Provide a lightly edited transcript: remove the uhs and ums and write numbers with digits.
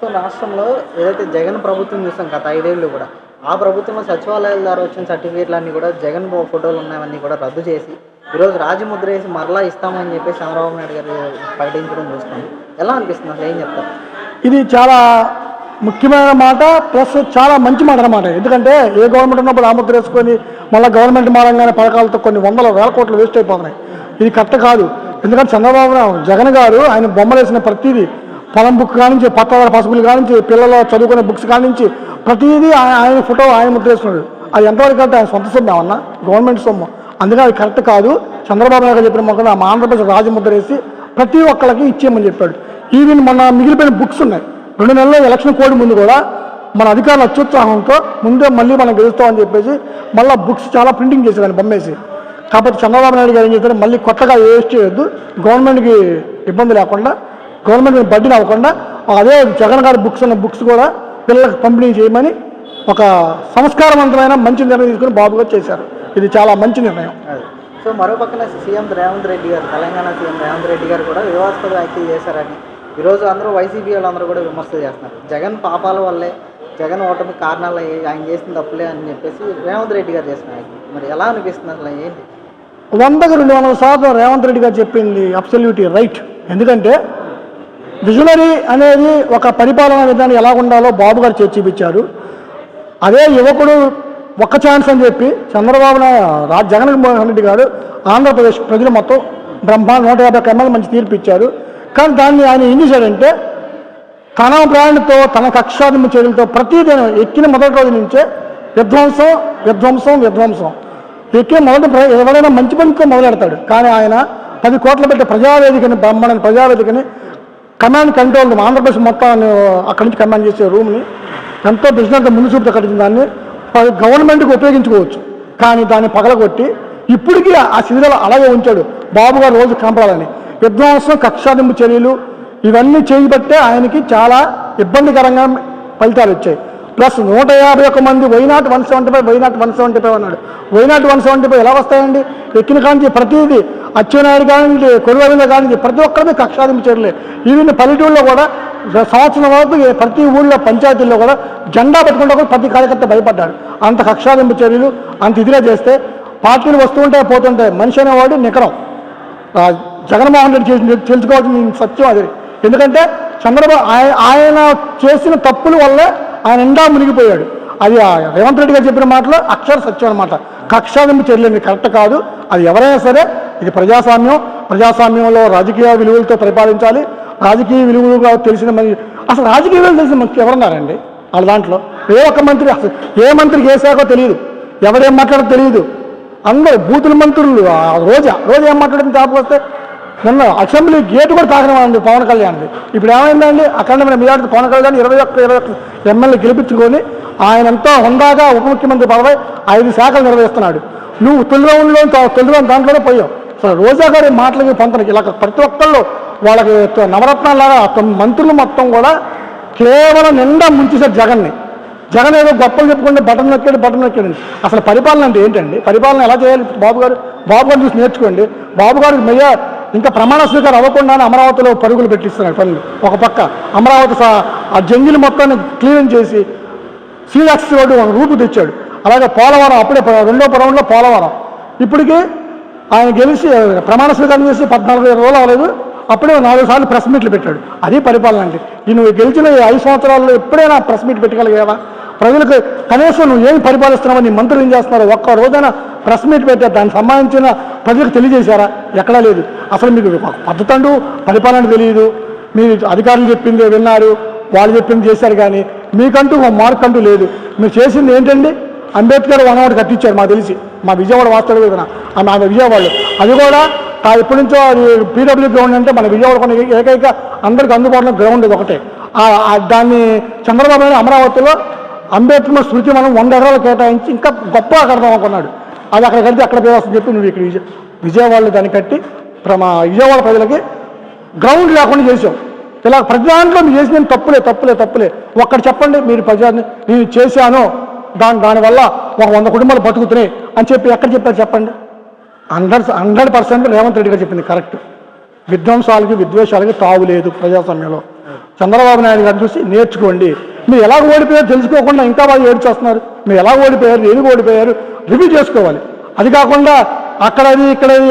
ప్రస్తుతం రాష్ట్రంలో ఏదైతే జగన్ ప్రభుత్వం చూసాం గత 5 ఏళ్ళు కూడా, ఆ ప్రభుత్వంలో సచివాలయాల ద్వారా వచ్చిన సర్టిఫికేట్లన్నీ కూడా జగన్ ఫోటోలు ఉన్నవన్నీ కూడా రద్దు చేసి, ఈరోజు రాజముద్ర వేసి మరలా ఇస్తామని చెప్పేసి చంద్రబాబు నాయుడు గారు ప్రకటించడం చూస్తున్నాం. ఎలా అనిపిస్తుంది అసలు, ఏం చెప్తారు? ఇది చాలా ముఖ్యమైన మాట, ప్లస్ చాలా మంచి మాట అన్నమాట. ఎందుకంటే ఏ గవర్నమెంట్ ఉన్నప్పుడు ఆముద్ర వేసుకొని మళ్ళీ గవర్నమెంట్ మారంగానే పథకాలతో కొన్ని వందల వేల కోట్లు వేస్ట్ అయిపోతున్నాయి. ఇది కరెక్ట్ కాదు. ఎందుకంటే చంద్రబాబు జగన్ గారు ఆయన బొమ్మలు వేసిన ప్రతిదీ, పొలం బుక్ కానించి, పత్రాల పసుపులు కానించి, పిల్లలు చదువుకునే బుక్స్ కానించి ప్రతిదీ ఆయన ఫోటో ఆయన ముద్ర వేసుకున్నాడు. అది ఎంతవరకు అంటే ఆయన సొంత సొమ్ము ఏమన్నా, గవర్నమెంట్ సొమ్ము. అందుకే అది కరెక్ట్ కాదు. చంద్రబాబు నాయుడు చెప్పిన మొక్కలు మా ఆంధ్రప్రదేశ్ రాజముద్ర వేసి ప్రతి ఒక్కళ్ళకి ఇచ్చేయమని చెప్పాడు. ఈవెన్ మొన్న మిగిలిపోయిన బుక్స్ ఉన్నాయి. 2 నెలల్లో ఎలక్షన్ కోడ్ ముందు కూడా మన అధికారులు అత్యుత్సాహంతో ముందే మళ్ళీ మనం గెలుస్తామని చెప్పేసి మళ్ళీ బుక్స్ చాలా ప్రింటింగ్ చేశారు ఆయన బొమ్మేసి. కాకపోతే చంద్రబాబు నాయుడు గారు ఏం చేశారు, మళ్ళీ కొత్తగా వేస్ట్ చేయొద్దు, గవర్నమెంట్కి ఇబ్బంది లేకుండా, గవర్నమెంట్కి బడ్డీని అవ్వకుండా అదే జగన్ గారి బుక్స్ కూడా పిల్లలకు పంపిణీ చేయమని ఒక సంస్కారవంతమైన మంచి నిర్ణయం తీసుకుని బాబు గారు చేశారు. ఇది చాలా మంచి నిర్ణయం. సో మరో పక్కన సీఎం రేవంత్ రెడ్డి గారు, తెలంగాణ సీఎం రేవంత్ రెడ్డి గారు కూడా వివాదాస్పద వ్యాఖ్యలు చేశారని ఈరోజు అందరూ వైసీపీ వాళ్ళందరూ కూడా విమర్శలు చేస్తున్నారు. జగన్ పాపాల వల్లే, జగన్ ఓటమి కారణాలు ఆయన చేసిన తప్పులే అని చెప్పేసి రేవంత్ రెడ్డి గారు చేస్తున్నారు. మరి ఎలా అనిపిస్తుంది అసలు, ఏంటి? 100కి 200% రేవంత్ రెడ్డి గారు చెప్పింది అబ్సల్యూట్లీ రైట్. ఎందుకంటే విజనరీ అనేది ఒక పరిపాలనా విధానం ఎలా ఉండాలో బాబు గారు చర్చించారు. అదే యువకుడు ఒక్క ఛాన్స్ అని చెప్పి చంద్రబాబు నాయుడు, జగన్మోహన్ రెడ్డి గారు ఆంధ్రప్రదేశ్ ప్రజలు మొత్తం 150 ఎమ్మెల్యే మంచి తీర్పు ఇచ్చారు. కానీ దాన్ని ఆయన ఏం చేశాడంటే తన ప్రాణితో, తన కక్షాదింపు చర్యలతో ప్రతిదిన ఎక్కిన మొదటి రోజు నుంచే విధ్వంసం విధ్వంసం విధ్వంసం. ఎక్కిన ఎవరైనా మంచి పనితో మొదలెడతాడు. కానీ ఆయన 10 కోట్ల పెట్టి ప్రజావేదికని, బ్రహ్మాండ ప్రజావేదికని, కమాండ్ కంట్రోల్ ఆంధ్రప్రదేశ్ మొత్తాన్ని అక్కడి నుంచి కమాండ్ చేసే రూమ్ని ఎంతో బిజినెస్ ముందు చూపుతో కట్టించిన దాన్ని గవర్నమెంట్కి ఉపయోగించుకోవచ్చు. కానీ దాన్ని పగలగొట్టి ఇప్పటికీ ఆ శిథిరాలు అలాగే ఉంచాడు బాబు గారు రోజు కనపడాలని. విధ్వంసం, కక్షాదింపు చర్యలు ఇవన్నీ చేయబట్టే ఆయనకి చాలా ఇబ్బందికరంగా ఫలితాలు వచ్చాయి. ప్లస్ 151 మంది వైనాట్ 175 అన్నాడు. వైనాట్ 175 ఎలా వస్తాయండి? ఎక్కిన కానించి ప్రతిదీ అచ్చెన్నాయుడు కానించి, కొలువైన కానించి ప్రతి ఒక్కరిది కక్షాదింపు చర్యలే. ఈవెన్ పల్లెటూళ్ళలో కూడా సంవత్సరం వరకు ప్రతి ఊళ్ళో పంచాయతీల్లో కూడా జెండా పెట్టుకుంటే కూడా ప్రతి కార్యకర్త భయపడ్డాడు. అంత కక్షాదింపు చర్యలు అంత ఇదిగా చేస్తే పార్టీలు వస్తుంటాయి పోతుంటాయి, మనిషి అనేవాడు నికరం. జగన్మోహన్ రెడ్డి చేసి తెలుసుకోవాల్సిన సత్యం అది. ఎందుకంటే చంద్రబాబు ఆయన చేసిన తప్పుల వల్లే ఆయన ఎండా మునిగిపోయాడు. అది రేవంత్ రెడ్డి గారు చెప్పిన మాటలో అక్షర సత్యం అనమాట. కక్షాదింపు చర్యలు కరెక్ట్ కాదు. అది ఎవరైనా సరే, ఇది ప్రజాస్వామ్యంలో రాజకీయ విలువలతో పరిపాలించాలి. రాజకీయ విలువలుగా తెలిసిన అసలు రాజకీయ విలువలు తెలిసిన మంత్రి ఎవరున్నారండి వాళ్ళ దాంట్లో? ఏ ఒక్క మంత్రి, అసలు ఏ మంత్రికి ఏ శాఖో తెలియదు, ఎవరేం మాట్లాడో తెలియదు. అందరూ బూతుల మంత్రులు. రోజా ఏం మాట్లాడింది తాపు వస్తే నిన్న అసెంబ్లీ గేటు కూడా తాకనమండి పవన్ కళ్యాణ్ది. ఇప్పుడు ఏమైందండి? అక్కడ మీలాంటి పవన్ కళ్యాణ్ 21 ఎమ్మెల్యే గెలిపించుకొని ఆయన ఎంతో హుందాగా ఉప ముఖ్యమంత్రి పదవి 5 శాఖలు నిర్వహిస్తున్నాడు. నువ్వు తొలి రౌండ్ దాంట్లోనే పోయావు. అసలు రోజా గారి మాటలకి పొంతనకి ఇలా ప్రతి ఒక్కళ్ళు వాళ్ళకి నవరత్నాలాగా మంత్రులు మొత్తం కూడా కేవలం నిండా ముంచేశారు జగన్ని. జగన్ ఏదో గొప్పలు చెప్పుకుంటే బటన్ నొక్కాడు. అసలు పరిపాలన అంటే ఏంటండి? పరిపాలన ఎలా చేయాలి? బాబు గారు చూసి నేర్చుకోండి. బాబు గారు ఇంకా ప్రమాణ స్వీకారం అవ్వకుండానే అమరావతిలో పరుగులు పెట్టిస్తున్నారు పనులు. ఒక పక్క అమరావతి ఆ జంగిల్ మొత్తాన్ని క్లీన్ చేసి సీఎక్స్ రోడ్డు ఒక రూపు తెచ్చాడు. అలాగే పోలవరం అప్పుడే 2వ రౌండ్లో పోలవరం ఇప్పటికీ ఆయన గెలిచి ప్రమాణ స్వీకారం చేసి 14 రోజులు అవ్వలేదు, అప్పుడే 4 సార్లు ప్రెస్ మీట్లు పెట్టాడు. అది పరిపాలన అంటే. నువ్వు గెలిచిన 5 సంవత్సరాల్లో ఎప్పుడైనా ప్రెస్ మీట్ పెట్టగలిగావా? ప్రజలకు కనీసం నువ్వు ఏమి పరిపాలిస్తున్నావో, నీ మంత్రులు ఏం చేస్తున్నారో ఒక్క రోజైనా ప్రెస్ మీట్ పెట్టారు, దానికి సంబంధించిన ప్రజలకు తెలియజేశారా? ఎక్కడా లేదు. అసలు మీకు పద్ధతంటూ పరిపాలన తెలియదు. మీరు అధికారులు చెప్పింది విన్నారు, వాళ్ళు చెప్పింది చేశారు, కానీ మీకంటూ ఒక మార్క్ అంటూ లేదు. మీరు చేసింది ఏంటండి? అంబేద్కర్ 1 కట్టించారు మాకు తెలిసి, మా విజయవాడ వాస్తవ ఆమె విజయవాడలో. అది కూడా ఎప్పటి నుంచో అది పీడబ్ల్యూ గ్రౌండ్ అంటే మన విజయవాడ కొన్ని ఏకైక అందరికి అందుబాటులో గ్రౌండ్ ఇది ఒకటే. దాన్ని చంద్రబాబు నాయుడు అమరావతిలో అంబేద్కర్ స్మృతి మనం 100 ఎకరాలు కేటాయించి ఇంకా గొప్పగా కడదాం అనుకున్నాడు. అది అక్కడ కడితే అక్కడ పేరు చెప్పి నువ్వు ఇక్కడ విజయవాడలో దాన్ని కట్టి విజయవాడ ప్రజలకి గ్రౌండ్ లేకుండా చేసావు. ఇలా ప్రతి దాంట్లో మీరు చేసిన తప్పులే. ఒక్కటి చెప్పండి, మీరు నేను చేశాను దానివల్ల ఒక 100 కుటుంబాలు బతుకుతున్నాయి అని చెప్పి ఎక్కడ చెప్పారు చెప్పండి? 100% రేవంత్ రెడ్డి గారు చెప్పింది కరెక్ట్. విధ్వంసాలకి విద్వేషాలకి తావు లేదు ప్రజాస్వామ్యంలో. చంద్రబాబు నాయుడు గారిని చూసి నేర్చుకోండి. మీరు ఎలా ఓడిపోయారు తెలుసుకోకుండా ఇంకా బాగా ఏడ్చేస్తున్నారు. మీరు ఎలా ఓడిపోయారు, ఎందుకు ఓడిపోయారు రివ్యూ చేసుకోవాలి. అది కాకుండా అక్కడది ఇక్కడది